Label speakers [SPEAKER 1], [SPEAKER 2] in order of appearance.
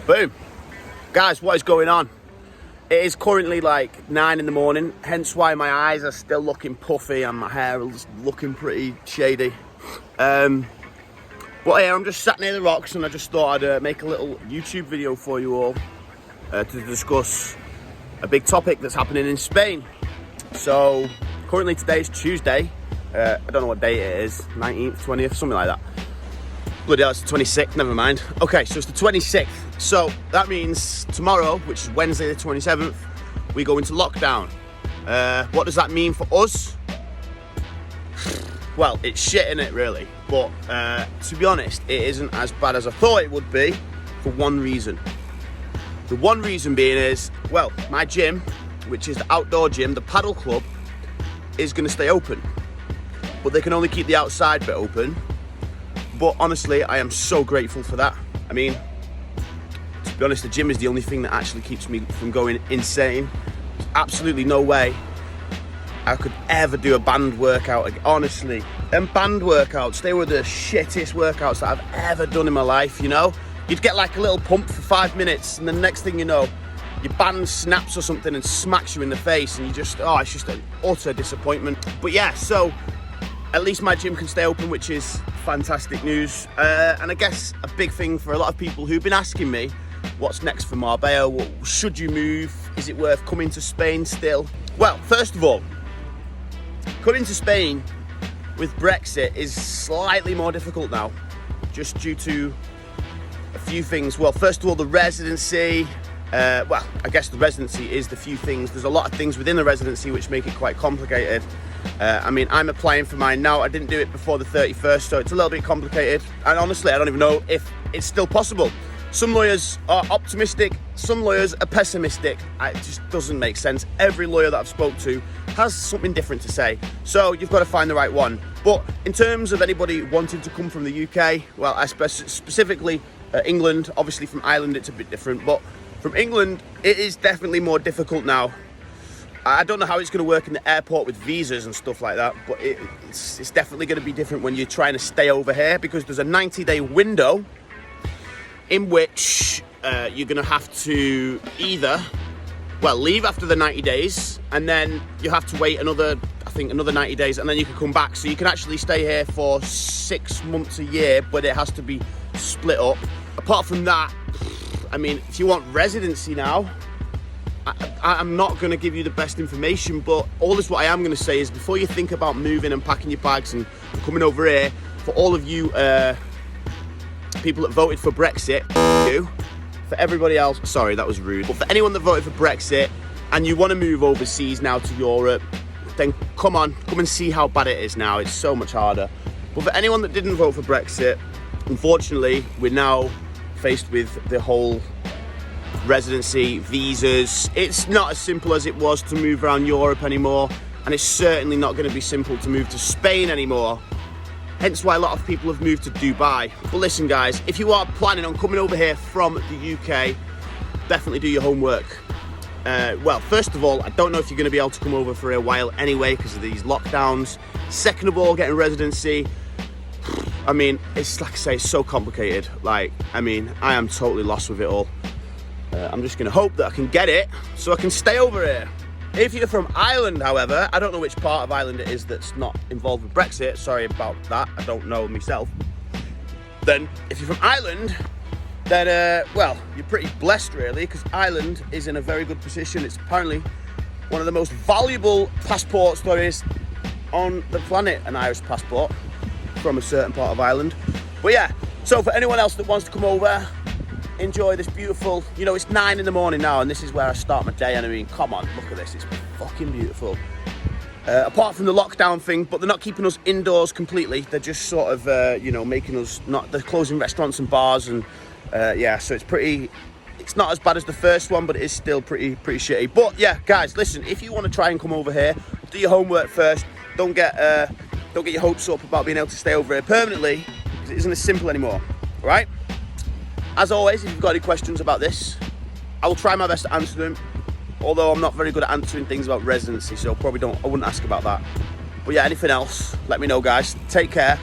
[SPEAKER 1] Boom. Guys, what is going on? It is currently like 9 in the morning, hence why my eyes are still looking puffy and my hair is looking pretty shady. But yeah, I'm just sat near the rocks and I just thought I'd make a little YouTube video for you all to discuss a big topic that's happening in Spain. So currently today is Tuesday. I don't know what day it is, 19th, 20th, something like that. Bloody hell, it's the 26th, never mind. Okay, so it's the 26th. So that means tomorrow, which is Wednesday the 27th, we go into lockdown. What does that mean for us? Well, it's shit, innit, really. But to be honest, it isn't as bad as I thought it would be for one reason. The one reason being is, well, my gym, which is the outdoor gym, the paddle club, is going to stay open. But they can only keep the outside bit open. But honestly, I am so grateful for that. I mean, to be honest, the gym is the only thing that actually keeps me from going insane. There's absolutely no way I could ever do a band workout. Honestly, them band workouts, they were the shittest workouts that I've ever done in my life, you know? You'd get like a little pump for 5 minutes and the next thing you know, your band snaps or something and smacks you in the face and you just, it's just an utter disappointment. But yeah, so at least my gym can stay open, which is fantastic news. And I guess a big thing for a lot of people who've been asking me, what's next for Marbella? Should you move? Is it worth coming to Spain still? Well, first of all, coming to Spain with Brexit is slightly more difficult now, just due to a few things. Well, first of all, the residency. Well, I guess the residency is the few things. There's a lot of things within the residency which make it quite complicated. I mean, I'm applying for mine now. I didn't do it before the 31st, so it's a little bit complicated. And honestly, I don't even know if it's still possible. Some lawyers are optimistic, some lawyers are pessimistic. It just doesn't make sense. Every lawyer that I've spoke to has something different to say. So you've got to find the right one. But in terms of anybody wanting to come from the UK, well, specifically England, obviously from Ireland it's a bit different, but from England, it is definitely more difficult now. I don't know how it's going to work in the airport with visas and stuff like that, but it's definitely going to be different when you're trying to stay over here, because there's a 90-day window in which you're going to have to either, well, leave after the 90 days, and then you have to wait another 90 days, and then you can come back. So you can actually stay here for 6 months a year, but it has to be split up. Apart from that, I mean, if you want residency now, I'm not going to give you the best information, but all this what I am going to say is, before you think about moving and packing your bags and coming over here, for all of you people that voted for Brexit, for everybody else, sorry, that was rude, but for anyone that voted for Brexit and you want to move overseas now to Europe, then come and see how bad it is now. It's so much harder. But for anyone that didn't vote for Brexit, unfortunately, we're now faced with the whole residency, visas. It's not as simple as it was to move around Europe anymore, and it's certainly not going to be simple to move to Spain anymore. Hence why a lot of people have moved to Dubai. But listen guys, if you are planning on coming over here from the UK, definitely do your homework. Well, first of all, I don't know if you're going to be able to come over for a while anyway because of these lockdowns. Second of all, getting residency, I mean, it's like I say, it's so complicated. Like, I mean, I am totally lost with it all. I'm just going to hope that I can get it so I can stay over here. If you're from Ireland, however, I don't know which part of Ireland it is that's not involved with Brexit. Sorry about that. I don't know myself. Then, if you're from Ireland, then, well, you're pretty blessed, really, because Ireland is in a very good position. It's apparently one of the most valuable passports there is on the planet, an Irish passport from a certain part of Ireland. But yeah, so for anyone else that wants to come over, enjoy this beautiful, you know, it's 9 in the morning now and this is where I start my day, and I mean, come on, look at this, it's fucking beautiful. Apart from the lockdown thing, but they're not keeping us indoors completely, they're just sort of, you know, making us they're closing restaurants and bars, and yeah, so it's not as bad as the first one, but it is still pretty shitty. But yeah, guys, listen, if you want to try and come over here, do your homework first. Don't get your hopes up about being able to stay over here permanently, because it isn't as simple anymore, all right? As always, if you've got any questions about this, I will try my best to answer them, although I'm not very good at answering things about residency, so I wouldn't ask about that. But yeah, anything else, let me know, guys. Take care.